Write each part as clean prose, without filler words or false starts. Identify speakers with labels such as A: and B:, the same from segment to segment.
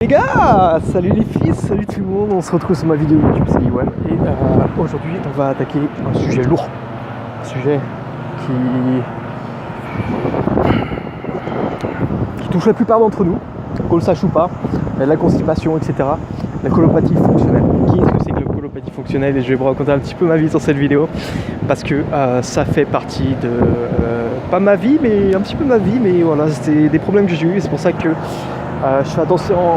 A: Les gars, salut les fils, salut tout le monde, on se retrouve sur ma vidéo YouTube, c'est Iwan. Et aujourd'hui on va attaquer un sujet lourd, un sujet qui touche la plupart d'entre nous, qu'on le sache ou pas, la constipation, etc. La colopathie fonctionnelle. Qu'est-ce que c'est que la colopathie fonctionnelle? Et je vais vous raconter un petit peu ma vie sur cette vidéo, parce que ça fait partie de, pas ma vie, mais un petit peu ma vie, mais voilà, c'est des problèmes que j'ai eu, et c'est pour ça que je fais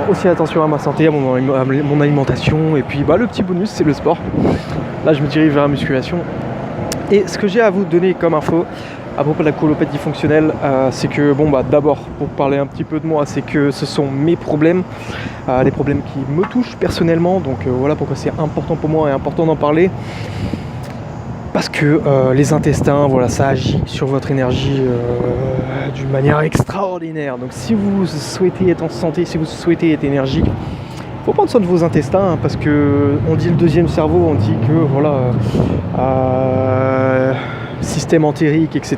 A: aussi attention à ma santé, à mon alimentation, et puis le petit bonus c'est le sport. Là je me dirige vers la musculation. Et ce que j'ai à vous donner comme info à propos de la colopathie fonctionnelle, c'est que d'abord, pour parler un petit peu de moi, c'est que ce sont mes problèmes, les problèmes qui me touchent personnellement, donc voilà pourquoi c'est important pour moi et important d'en parler. Parce que les intestins, voilà, ça agit sur votre énergie d'une manière extraordinaire. Donc si vous souhaitez être en santé, si vous souhaitez être énergique, il faut prendre soin de vos intestins, hein, parce que on dit le deuxième cerveau, on dit que système entérique, etc.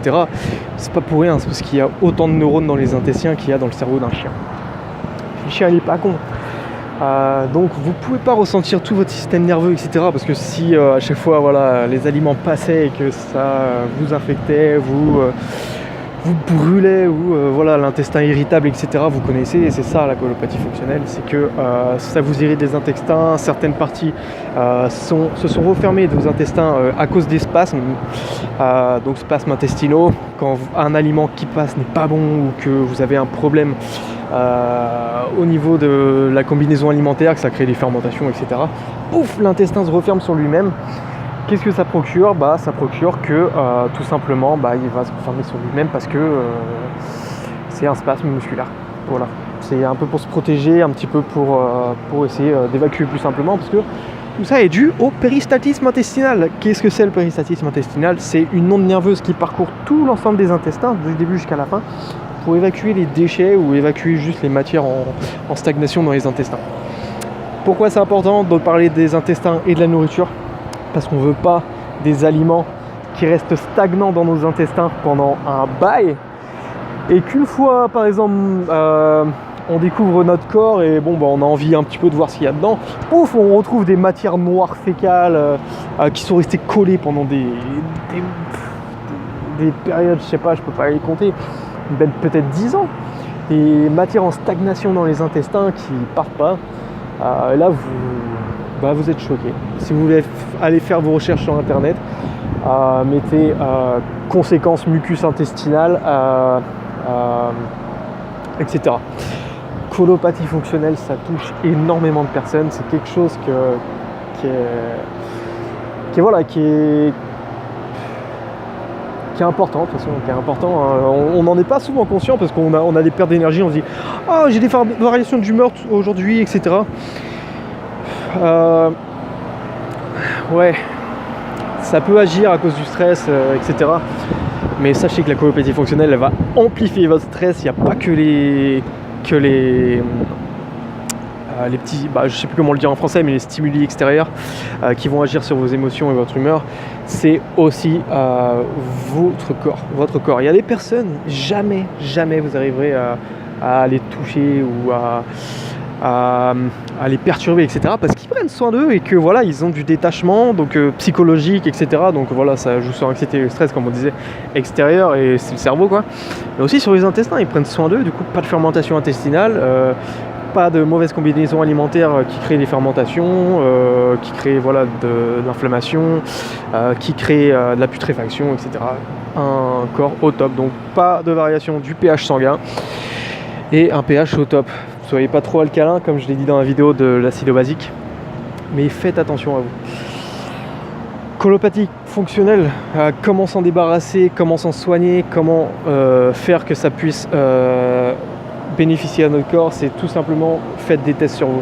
A: C'est pas pour rien, c'est parce qu'il y a autant de neurones dans les intestins qu'il y a dans le cerveau d'un chien. Le chien il est pas con. Donc vous pouvez pas ressentir tout votre système nerveux, etc. Parce que si à chaque fois les aliments passaient et que ça vous infectait, vous brûlait, ou l'intestin irritable, etc. Vous connaissez, et c'est ça la colopathie fonctionnelle, c'est que ça vous irrite des intestins, certaines parties se sont refermées de vos intestins à cause des spasmes, donc spasmes intestinaux, quand un aliment qui passe n'est pas bon, ou que vous avez un problème au niveau de la combinaison alimentaire, que ça crée des fermentations, etc. Pouf, l'intestin se referme sur lui-même. Qu'est-ce que ça procure? Ça procure que tout simplement il va se refermer sur lui-même, parce que c'est un spasme musculaire. Voilà, c'est un peu pour se protéger, un petit peu pour essayer d'évacuer plus simplement, parce que tout ça est dû au péristaltisme intestinal. Qu'est-ce que c'est le péristaltisme intestinal? C'est une onde nerveuse qui parcourt tout l'ensemble des intestins, du début jusqu'à la fin, pour évacuer les déchets ou évacuer juste les matières en stagnation dans les intestins. Pourquoi c'est important de parler des intestins et de la nourriture? Parce qu'on ne veut pas des aliments qui restent stagnants dans nos intestins pendant un bail, et qu'une fois par exemple on découvre notre corps et on a envie un petit peu de voir ce qu'il y a dedans, pouf, on retrouve des matières noires fécales qui sont restées collées pendant des périodes, je sais pas, je peux pas les compter, peut-être 10 ans, des matières en stagnation dans les intestins qui partent pas. Et là vous êtes choqué. Si vous voulez aller faire vos recherches sur internet, mettez conséquences mucus intestinales, etc. Colopathie fonctionnelle, ça touche énormément de personnes. C'est quelque chose qui est important, de toute façon, qui est important. On n'en est pas souvent conscient, parce qu'on a des pertes d'énergie, on se dit « Ah, j'ai des variations d'humeur aujourd'hui, etc. » Ouais, ça peut agir à cause du stress, etc. Mais sachez que la colopathie fonctionnelle, elle va amplifier votre stress. Il n'y a pas que les petits, je sais plus comment le dire en français, mais les stimuli extérieurs qui vont agir sur vos émotions et votre humeur. C'est aussi votre corps. Il y a des personnes, jamais vous arriverez à les toucher ou à les perturber, etc. parce qu'ils prennent soin d'eux, et que ils ont du détachement, donc psychologique, etc. Donc ça joue sur l'anxiété et le stress, comme on disait, extérieur, et c'est le cerveau quoi. Mais aussi sur les intestins, ils prennent soin d'eux, du coup pas de fermentation intestinale, pas de mauvaise combinaison alimentaire qui crée des fermentations, qui crée de l'inflammation, qui crée de la putréfaction, etc. Un corps au top, donc pas de variation du pH sanguin, et un pH au top. Soyez pas trop alcalin, comme je l'ai dit dans la vidéo de l'acido-basique, mais faites attention à vous. Colopathie fonctionnelle, comment s'en débarrasser, comment s'en soigner, comment faire que ça puisse bénéficier à notre corps? C'est tout simplement, faites des tests sur vous.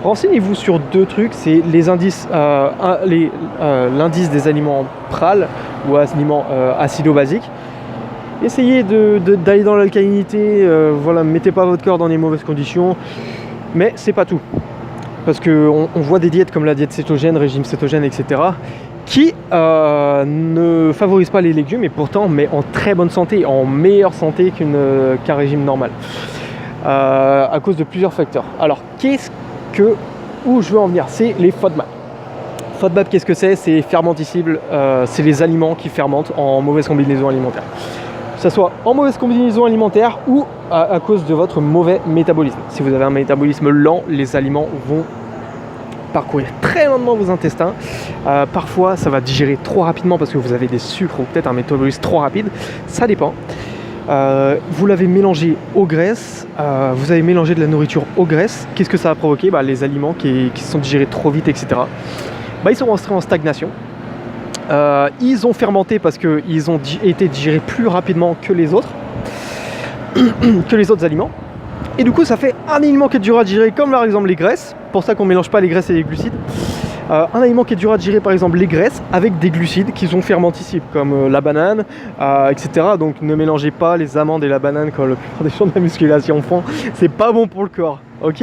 A: Renseignez-vous sur deux trucs, c'est les indices, l'indice des aliments PRAL ou aliments acido-basiques. Essayez d'aller dans l'alcalinité, mettez pas votre corps dans les mauvaises conditions, mais c'est pas tout. Parce qu'on voit des diètes comme la diète cétogène, régime cétogène, etc., qui ne favorisent pas les légumes, et pourtant met en très bonne santé, en meilleure santé qu'un régime normal. à cause de plusieurs facteurs. Alors, où je veux en venir, c'est les FODMAP. FODMAP, qu'est-ce que c'est? C'est fermenticible, c'est les aliments qui fermentent en mauvaise combinaison alimentaire. Que ce soit en mauvaise combinaison alimentaire ou à cause de votre mauvais métabolisme. Si vous avez un métabolisme lent, les aliments vont parcourir très lentement vos intestins. Parfois, ça va digérer trop rapidement parce que vous avez des sucres ou peut-être un métabolisme trop rapide. Ça dépend. Vous l'avez mélangé aux graisses, vous avez mélangé de la nourriture aux graisses. Qu'est-ce que ça a provoqué? Les aliments qui sont digérés trop vite, etc. Ils sont rentrés en stagnation. Ils ont fermenté parce qu'ils ont été digérés plus rapidement que les autres aliments. Et du coup, ça fait un aliment qui est dur à digérer, comme par exemple les graisses. Pour ça qu'on ne mélange pas les graisses et les glucides. Un aliment qui est dur à digérer, par exemple les graisses, avec des glucides qui sont fermenticibles, comme la banane, etc. Donc ne mélangez pas les amandes et la banane comme la plupart des gens de la musculation font. C'est pas bon pour le corps, ok?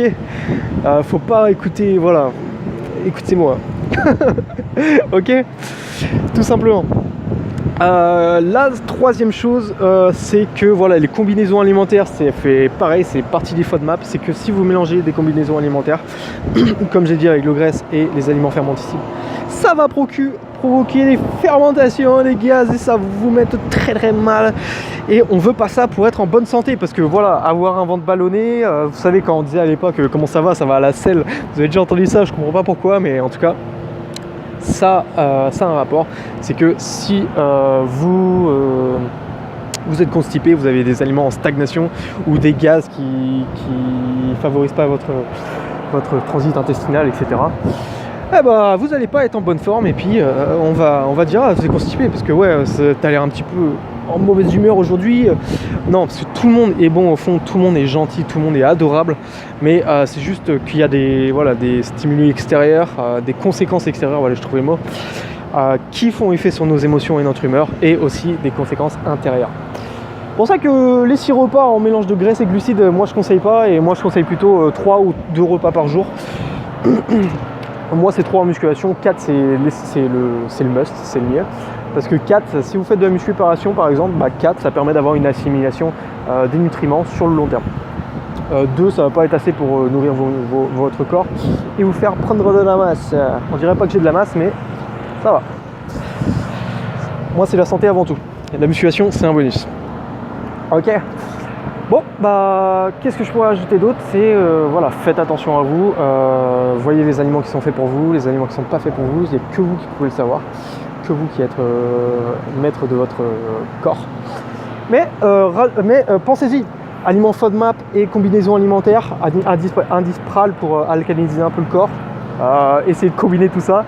A: Faut pas écouter, voilà. Écoutez-moi. Ok? Tout simplement. La troisième chose, c'est que voilà, les combinaisons alimentaires, c'est partie des FODMAP. C'est que si vous mélangez des combinaisons alimentaires, comme j'ai dit avec le graisse et les aliments fermenticibles, ça va provoquer des fermentations, des gaz, et ça va vous mettre très très mal. Et on veut pas ça pour être en bonne santé, parce que voilà, avoir un ventre ballonné, vous savez quand on disait à l'époque comment ça va à la selle. Vous avez déjà entendu ça, je comprends pas pourquoi, mais en tout cas. Ça a un rapport, c'est que si vous êtes constipé, vous avez des aliments en stagnation ou des gaz qui favorisent pas votre transit intestinal, etc. Vous n'allez pas être en bonne forme, et puis on va dire vous êtes constipé parce que t'as l'air un petit peu en mauvaise humeur aujourd'hui. Non, parce que tout le monde est bon au fond, tout le monde est gentil, tout le monde est adorable, mais c'est juste qu'il y a des stimuli extérieurs, des conséquences extérieures, je trouvais le mot, qui font effet sur nos émotions et notre humeur, et aussi des conséquences intérieures. C'est pour ça que les 6 repas en mélange de graisse et glucides, moi je conseille pas, et moi je conseille plutôt 3 ou 2 repas par jour. Moi c'est 3 en musculation, 4 c'est le must, c'est le mieux. Parce que 4, si vous faites de la musculation par exemple, 4 ça permet d'avoir une assimilation des nutriments sur le long terme. 2 ça va pas être assez pour nourrir votre corps et vous faire prendre de la masse. On dirait pas que j'ai de la masse, mais ça va. Moi c'est la santé avant tout. Et la musculation c'est un bonus. Ok. Bon, qu'est-ce que je pourrais ajouter d'autre? C'est, faites attention à vous, voyez les aliments qui sont faits pour vous, les aliments qui ne sont pas faits pour vous, il n'y a que vous qui pouvez le savoir, que vous qui êtes maître de votre corps. Mais pensez-y, aliments FODMAP et combinaisons alimentaires, Indispral pour alcaliniser un peu le corps, essayez de combiner tout ça,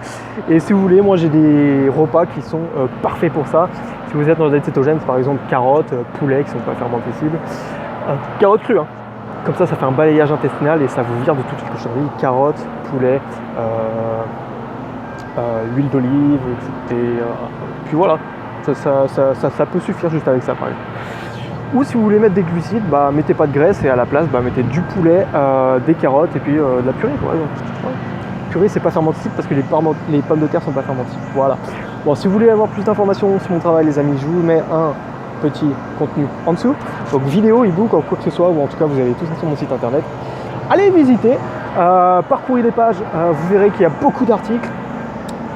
A: et si vous voulez, moi j'ai des repas qui sont parfaits pour ça. Si vous êtes dans des cétogènes, par exemple carottes, poulet qui ne sont pas fermenticibles, carottes crues, comme ça fait un balayage intestinal et ça vous vire de toutes les cochonneries. Carottes, poulet, huile d'olive, etc. Puis voilà, ça peut suffire juste avec ça par exemple. Ou si vous voulez mettre des glucides, mettez pas de graisse et à la place mettez du poulet, des carottes et puis de la purée par exemple. Purée c'est pas fermenticible parce que les pommes de terre sont pas fermenticibles. Voilà. Bon, si vous voulez avoir plus d'informations sur mon travail les amis, je vous mets un petit contenu en dessous, donc vidéo, e-book, ou quoi que ce soit, ou en tout cas vous avez tout ça sur mon site internet. Allez visiter, parcourez les pages, vous verrez qu'il y a beaucoup d'articles.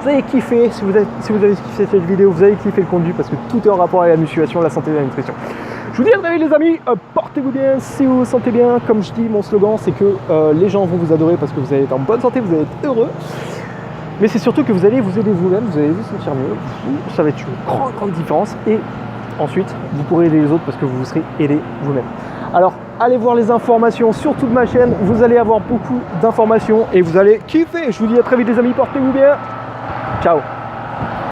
A: Vous allez kiffer, si vous avez kiffé cette vidéo, vous allez kiffer le contenu parce que tout est en rapport avec la musculation, la santé et la nutrition. Je vous dis à très vite les amis, portez-vous bien si vous vous sentez bien. Comme je dis, mon slogan c'est que les gens vont vous adorer parce que vous allez être en bonne santé, vous allez être heureux. Mais c'est surtout que vous allez vous aider vous-même, vous allez vous sentir mieux, ça va être une grande différence, et ensuite vous pourrez aider les autres parce que vous vous serez aidé vous-même. Alors allez voir les informations sur toute ma chaîne, vous allez avoir beaucoup d'informations et vous allez kiffer. Je vous dis à très vite les amis, portez-vous bien, ciao.